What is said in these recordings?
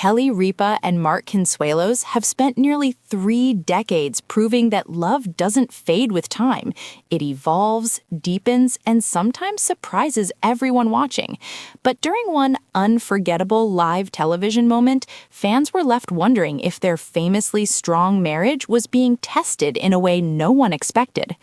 Kelly Ripa and Mark Consuelos have spent nearly 3 decades proving that love doesn't fade with time. It evolves, deepens, and sometimes surprises everyone watching. But during one unforgettable live television moment, fans were left wondering if their famously strong marriage was being tested in a way no one expected.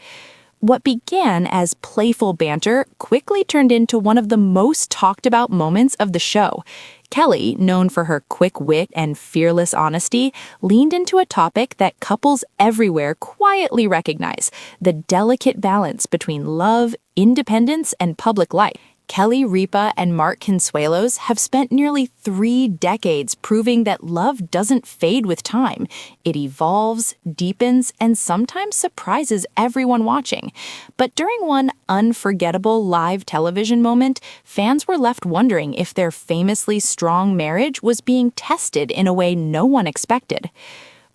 What began as playful banter quickly turned into one of the most talked about moments of the show. Kelly, known for her quick wit and fearless honesty, leaned into a topic that couples everywhere quietly recognize: the delicate balance between love, independence, and public life. Kelly Ripa and Mark Consuelos have spent nearly 3 decades proving that love doesn't fade with time. It evolves, deepens, and sometimes surprises everyone watching. But during one unforgettable live television moment, fans were left wondering if their famously strong marriage was being tested in a way no one expected.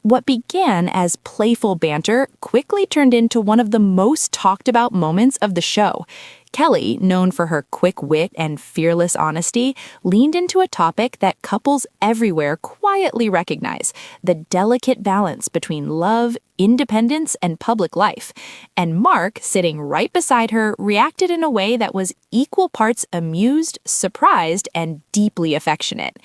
What began as playful banter quickly turned into one of the most talked about moments of the show. Kelly, known for her quick wit and fearless honesty, leaned into a topic that couples everywhere quietly recognize: the delicate balance between love, independence, and public life. And Mark, sitting right beside her, reacted in a way that was equal parts amused, surprised, and deeply affectionate.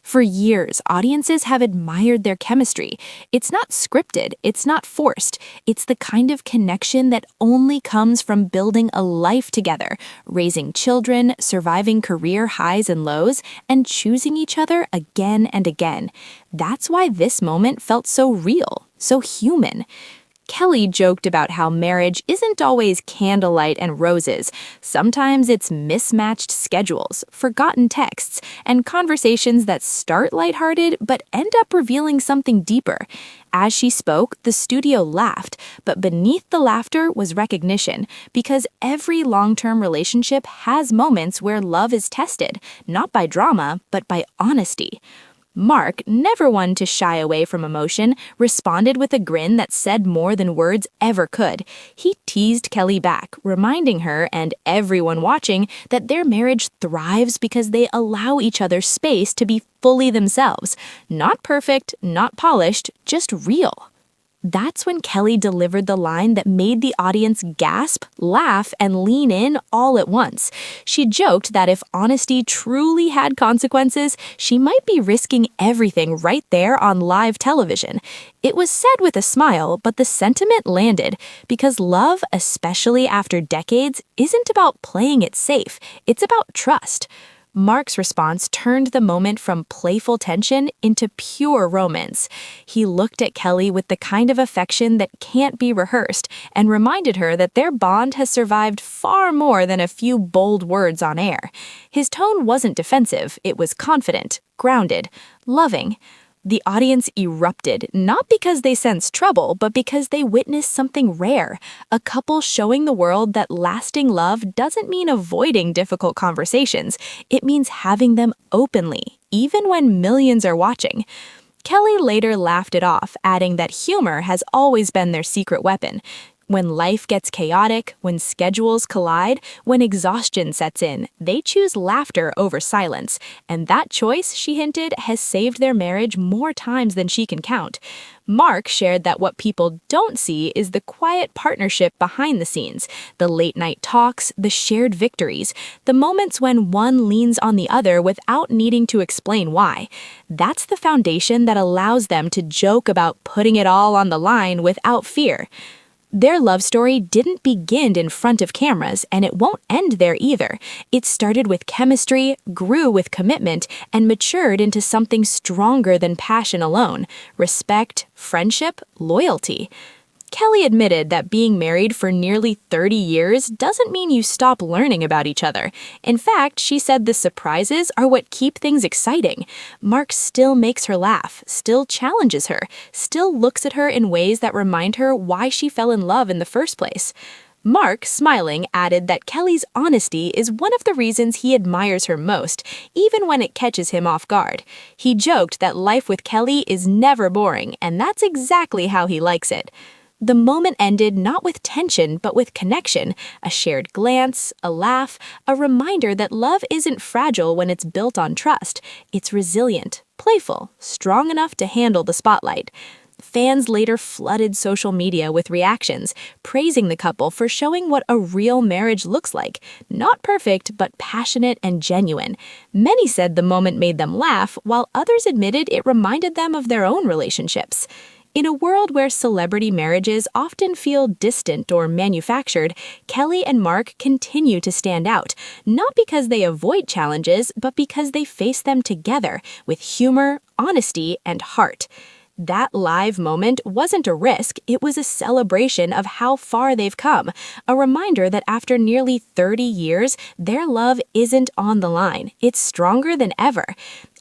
For years, audiences have admired their chemistry. It's not scripted, it's not forced. It's the kind of connection that only comes from building a life together, raising children, surviving career highs and lows, and choosing each other again and again. That's why this moment felt so real, so human. Kelly joked about how marriage isn't always candlelight and roses. Sometimes it's mismatched schedules, forgotten texts, and conversations that start lighthearted but end up revealing something deeper. As she spoke, the studio laughed, but beneath the laughter was recognition, because every long-term relationship has moments where love is tested, not by drama, but by honesty. Mark, never one to shy away from emotion, responded with a grin that said more than words ever could. He teased Kelly back, reminding her and everyone watching that their marriage thrives because they allow each other space to be fully themselves. Not perfect, not polished, just real. That's when Kelly delivered the line that made the audience gasp, laugh, and lean in all at once. She joked that if honesty truly had consequences, she might be risking everything right there on live television. It was said with a smile, but the sentiment landed, because love, especially after decades, isn't about playing it safe. It's about trust. Mark's response turned the moment from playful tension into pure romance. He looked at Kelly with the kind of affection that can't be rehearsed and reminded her that their bond has survived far more than a few bold words on air. His tone wasn't defensive, it was confident, grounded, loving. The audience erupted, not because they sensed trouble, but because they witnessed something rare: a couple showing the world that lasting love doesn't mean avoiding difficult conversations. It means having them openly, even when millions are watching. Kelly later laughed it off, adding that humor has always been their secret weapon. When life gets chaotic, when schedules collide, when exhaustion sets in, they choose laughter over silence. And that choice, she hinted, has saved their marriage more times than she can count. Mark shared that what people don't see is the quiet partnership behind the scenes: the late-night talks, the shared victories, the moments when one leans on the other without needing to explain why. That's the foundation that allows them to joke about putting it all on the line without fear. Their love story didn't begin in front of cameras, and it won't end there either. It started with chemistry, grew with commitment, and matured into something stronger than passion alone: respect, friendship, loyalty. Kelly admitted that being married for nearly 30 years doesn't mean you stop learning about each other. In fact, she said the surprises are what keep things exciting. Mark still makes her laugh, still challenges her, still looks at her in ways that remind her why she fell in love in the first place. Mark, smiling, added that Kelly's honesty is one of the reasons he admires her most, even when it catches him off guard. He joked that life with Kelly is never boring, and that's exactly how he likes it. The moment ended not with tension, but with connection: a shared glance, a laugh, a reminder that love isn't fragile when it's built on trust. It's resilient, playful, strong enough to handle the spotlight. Fans later flooded social media with reactions, praising the couple for showing what a real marriage looks like. Not perfect, but passionate and genuine. Many said the moment made them laugh, while others admitted it reminded them of their own relationships. In a world where celebrity marriages often feel distant or manufactured, Kelly and Mark continue to stand out, not because they avoid challenges, but because they face them together with humor, honesty, and heart. That live moment wasn't a risk, it was a celebration of how far they've come, a reminder that after nearly 30 years, their love isn't on the line. It's stronger than ever.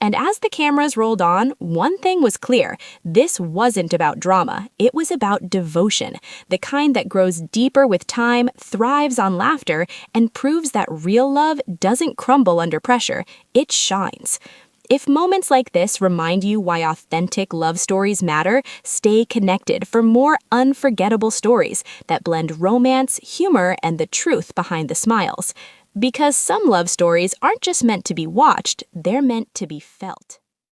And as the cameras rolled on, one thing was clear. This wasn't about drama. It was about devotion, the kind that grows deeper with time, thrives on laughter, and proves that real love doesn't crumble under pressure. It shines. If moments like this remind you why authentic love stories matter, stay connected for more unforgettable stories that blend romance, humor, and the truth behind the smiles. Because some love stories aren't just meant to be watched, they're meant to be felt.